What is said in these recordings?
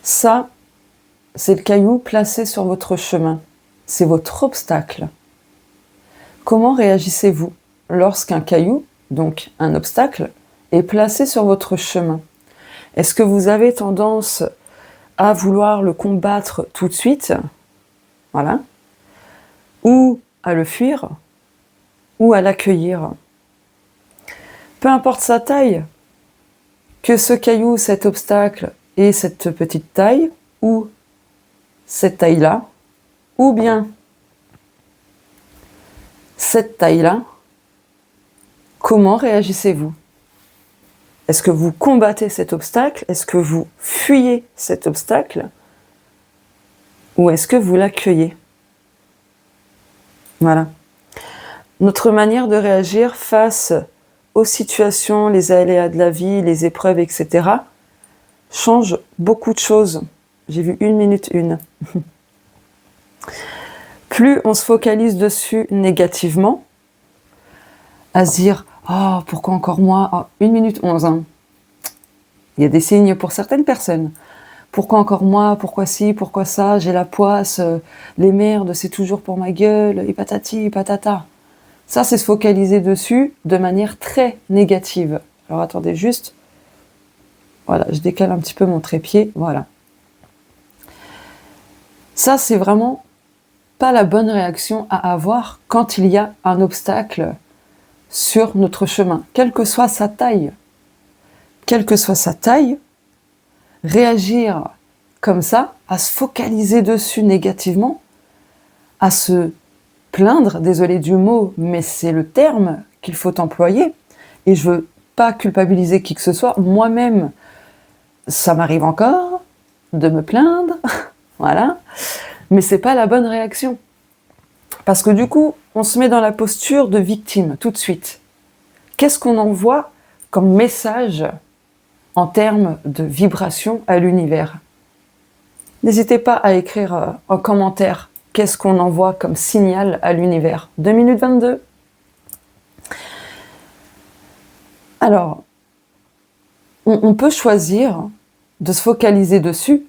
Ça, c'est le caillou placé sur votre chemin. C'est votre obstacle. Comment réagissez-vous lorsqu'un caillou, donc un obstacle, est placé sur votre chemin? Est-ce que vous avez tendance à vouloir le combattre tout de suite, voilà, ou à le fuir, ou à l'accueillir? Peu importe sa taille, que ce caillou, cet obstacle, ait cette petite taille, ou cette taille-là, ou bien cette taille-là, comment réagissez-vous? Est-ce que vous combattez cet obstacle? Est-ce que vous fuyez cet obstacle? Ou est-ce que vous l'accueillez? Voilà. Notre manière de réagir face aux situations, les aléas de la vie, les épreuves, etc., change beaucoup de choses. J'ai vu 1 minute 1. Plus on se focalise dessus négativement, à se dire « Oh, pourquoi encore moi ?» 1 minute 11. Hein. Il y a des signes pour certaines personnes. Pourquoi encore moi? Pourquoi ci? Pourquoi ça? J'ai la poisse, les merdes, c'est toujours pour ma gueule, et patati, et patata. Ça, c'est se focaliser dessus de manière très négative. Alors attendez juste. Voilà, je décale un petit peu mon trépied. Voilà. Ça, c'est vraiment pas la bonne réaction à avoir quand il y a un obstacle sur notre chemin, quelle que soit sa taille. Quelle que soit sa taille, réagir comme ça, à se focaliser dessus négativement, à se plaindre, désolé du mot, mais c'est le terme qu'il faut employer, et je veux pas culpabiliser qui que ce soit, moi-même, ça m'arrive encore de me plaindre, voilà, mais c'est pas la bonne réaction. Parce que du coup, on se met dans la posture de victime tout de suite. Qu'est-ce qu'on envoie comme message en termes de vibration à l'univers? N'hésitez pas à écrire en commentaire qu'est-ce qu'on envoie comme signal à l'univers. 2 minutes 22. Alors, on peut choisir de se focaliser dessus,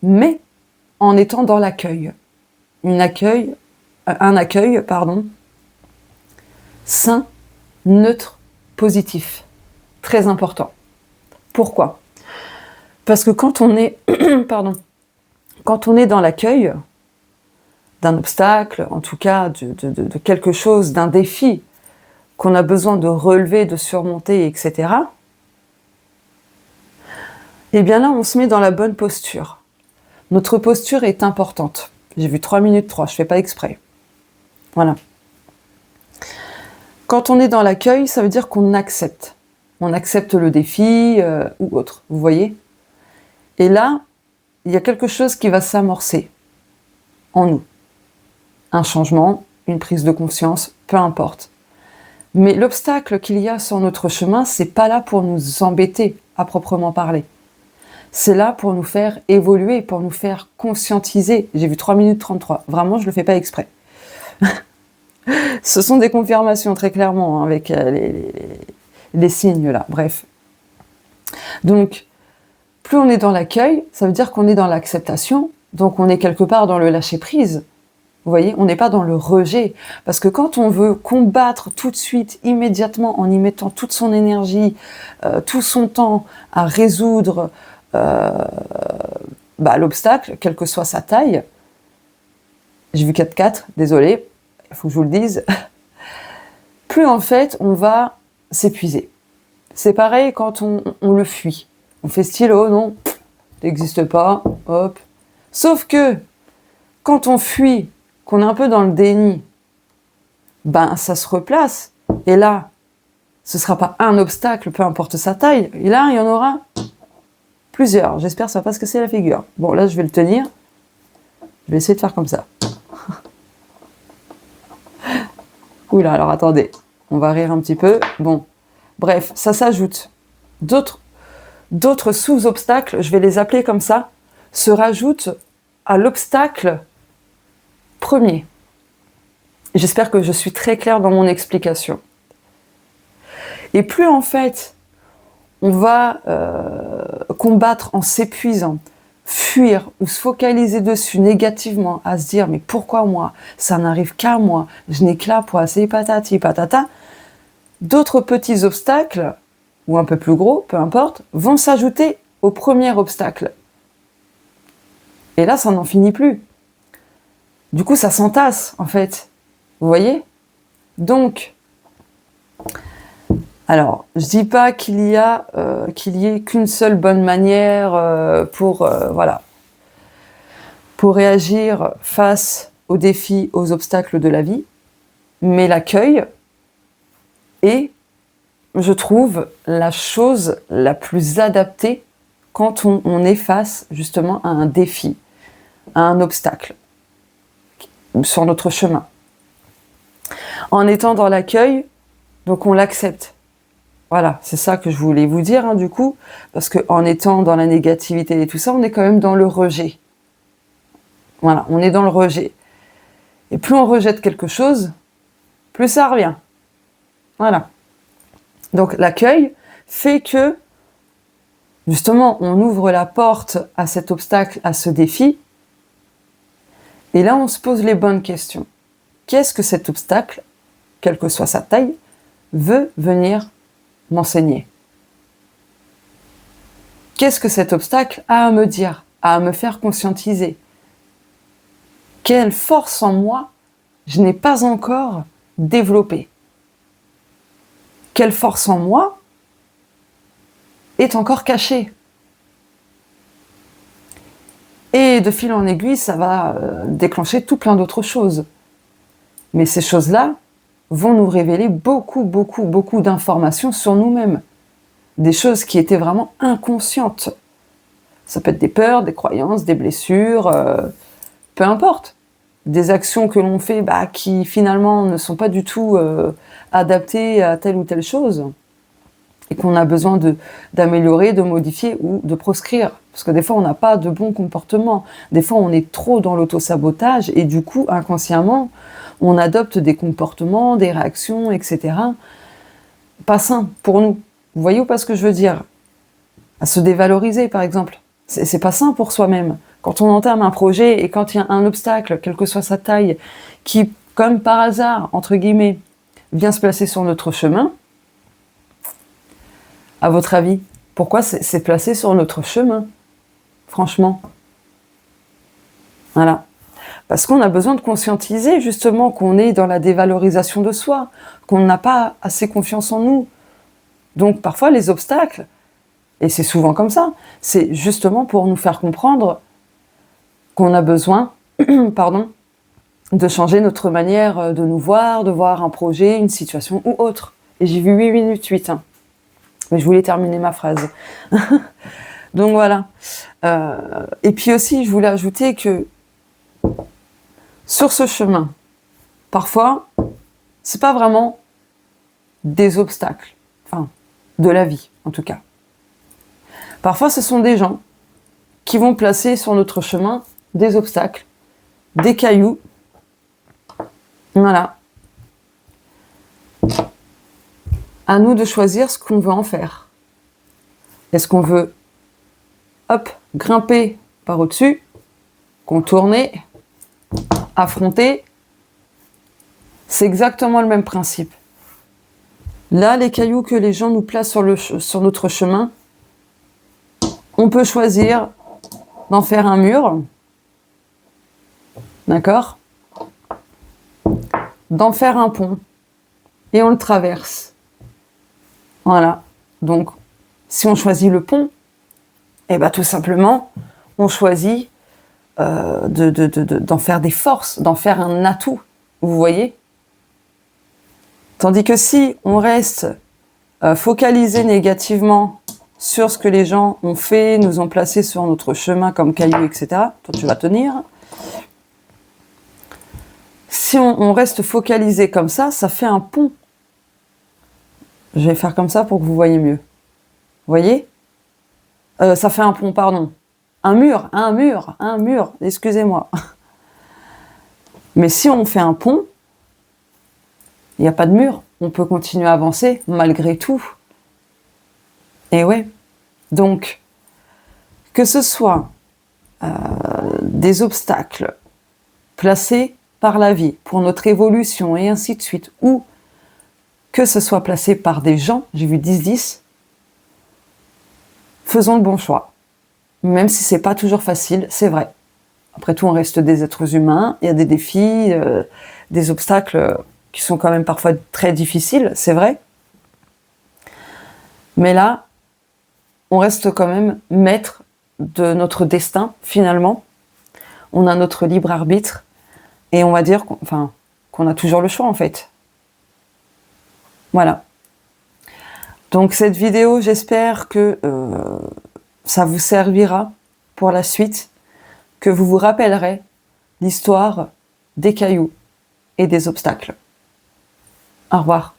mais en étant dans l'accueil. Un accueil, sain, neutre, positif. Très important. Pourquoi? Parce que quand on est, quand on est dans l'accueil d'un obstacle, en tout cas de quelque chose, d'un défi qu'on a besoin de relever, de surmonter, etc., et bien là, on se met dans la bonne posture. Notre posture est importante. J'ai vu 3 minutes 3, je fais pas exprès. Voilà. Quand on est dans l'accueil, ça veut dire qu'on accepte. On accepte le défi ou autre, vous voyez? Et là, il y a quelque chose qui va s'amorcer en nous. Un changement, une prise de conscience, peu importe. Mais l'obstacle qu'il y a sur notre chemin, c'est pas là pour nous embêter, à proprement parler. C'est là pour nous faire évoluer, pour nous faire conscientiser. J'ai vu 3 minutes 33. Vraiment, je le fais pas exprès. Ce sont des confirmations, très clairement, hein, avec les signes là. Bref. Donc, plus on est dans l'accueil, ça veut dire qu'on est dans l'acceptation. Donc, on est quelque part dans le lâcher-prise. Vous voyez, on n'est pas dans le rejet. Parce que quand on veut combattre tout de suite, immédiatement, en y mettant toute son énergie, tout son temps à résoudre l'obstacle, quelle que soit sa taille, j'ai vu 4-4, désolé, il faut que je vous le dise, plus en fait on va s'épuiser. C'est pareil quand on le fuit. On fait style, oh non, n'existe pas, hop. Sauf que quand on fuit, qu'on est un peu dans le déni, ben ça se replace. Et là, ce ne sera pas un obstacle, peu importe sa taille. Et là, il y en aura plusieurs. J'espère que ça va pas se casser la figure. Bon, là, je vais le tenir. Je vais essayer de faire comme ça. Oula, alors attendez. On va rire un petit peu. Bon, bref, ça s'ajoute. D'autres sous-obstacles, je vais les appeler comme ça, se rajoutent à l'obstacle premier. J'espère que je suis très claire dans mon explication. Et plus en fait, on va combattre en s'épuisant, fuir ou se focaliser dessus négativement, à se dire mais pourquoi moi, ça n'arrive qu'à moi, je n'ai que la poisse et patati patata, d'autres petits obstacles, ou un peu plus gros, peu importe, vont s'ajouter au premier obstacle. Et là, ça n'en finit plus. Du coup, ça s'entasse, en fait. Vous voyez ? Donc, alors, je dis pas qu'il y ait qu'une seule bonne manière pour réagir face aux défis, aux obstacles de la vie, mais l'accueil est, je trouve, la chose la plus adaptée quand on est face justement à un défi, à un obstacle sur notre chemin. En étant dans l'accueil, donc on l'accepte. Voilà, c'est ça que je voulais vous dire, du coup, parce qu'en étant dans la négativité et tout ça, on est quand même dans le rejet. Voilà, on est dans le rejet. Et plus on rejette quelque chose, plus ça revient. Voilà. Donc l'accueil fait que, justement, on ouvre la porte à cet obstacle, à ce défi, et là on se pose les bonnes questions. Qu'est-ce que cet obstacle, quelle que soit sa taille, veut venir m'enseigner? Qu'est-ce que cet obstacle a à me dire, a à me faire conscientiser? Quelle force en moi je n'ai pas encore développée? Quelle force en moi est encore cachée? Et de fil en aiguille, ça va déclencher tout plein d'autres choses. Mais ces choses-là vont nous révéler beaucoup d'informations sur nous-mêmes. Des choses qui étaient vraiment inconscientes. Ça peut être des peurs, des croyances, des blessures, peu importe. Des actions que l'on fait qui finalement ne sont pas du tout adaptées à telle ou telle chose et qu'on a besoin d'améliorer, de modifier ou de proscrire. Parce que des fois, on n'a pas de bon comportement. Des fois, on est trop dans l'auto-sabotage et du coup, inconsciemment, on adopte des comportements, des réactions, etc. pas sains pour nous. Vous voyez ou pas ce que je veux dire? À se dévaloriser, par exemple. C'est pas sain pour soi-même. Quand on entame un projet et quand il y a un obstacle, quelle que soit sa taille, qui, comme par hasard, entre guillemets, vient se placer sur notre chemin, à votre avis, pourquoi c'est placé sur notre chemin? Franchement. Voilà. Parce qu'on a besoin de conscientiser justement qu'on est dans la dévalorisation de soi, qu'on n'a pas assez confiance en nous. Donc parfois les obstacles, et c'est souvent comme ça, c'est justement pour nous faire comprendre qu'on a besoin de changer notre manière de nous voir, de voir un projet, une situation ou autre. Et j'ai vu 8 minutes 8. Mais je voulais terminer ma phrase. Donc voilà. Et puis aussi, je voulais ajouter que sur ce chemin, parfois, c'est pas vraiment des obstacles, enfin, de la vie en tout cas. Parfois, ce sont des gens qui vont placer sur notre chemin des obstacles, des cailloux. Voilà. À nous de choisir ce qu'on veut en faire. Est-ce qu'on veut, grimper par au-dessus, contourner, affronter? C'est exactement le même principe. Là, les cailloux que les gens nous placent sur notre chemin, on peut choisir d'en faire un mur, d'accord? D'en faire un pont, et on le traverse. Voilà. Donc, si on choisit le pont, tout simplement, on choisit d'en faire des forces, d'en faire un atout. Vous voyez? Tandis que si on reste focalisé négativement sur ce que les gens ont fait, nous ont placé sur notre chemin comme cailloux, etc., toi tu vas tenir. Si on reste focalisé comme ça fait un pont. Je vais faire comme ça pour que vous voyez mieux. Vous voyez? Ça fait un pont, pardon. Un mur, excusez-moi. Mais si on fait un pont, il n'y a pas de mur. On peut continuer à avancer malgré tout. Et ouais. Donc, que ce soit des obstacles placés par la vie pour notre évolution et ainsi de suite, ou que ce soit placé par des gens, j'ai vu 10-10, faisons le bon choix. Même si c'est pas toujours facile, c'est vrai. Après tout, on reste des êtres humains, il y a des défis, des obstacles qui sont quand même parfois très difficiles, c'est vrai. Mais là, on reste quand même maître de notre destin, finalement. On a notre libre arbitre, et on va dire qu'on a toujours le choix, en fait. Voilà. Donc cette vidéo, j'espère que ça vous servira pour la suite, que vous vous rappellerez l'histoire des cailloux et des obstacles. Au revoir.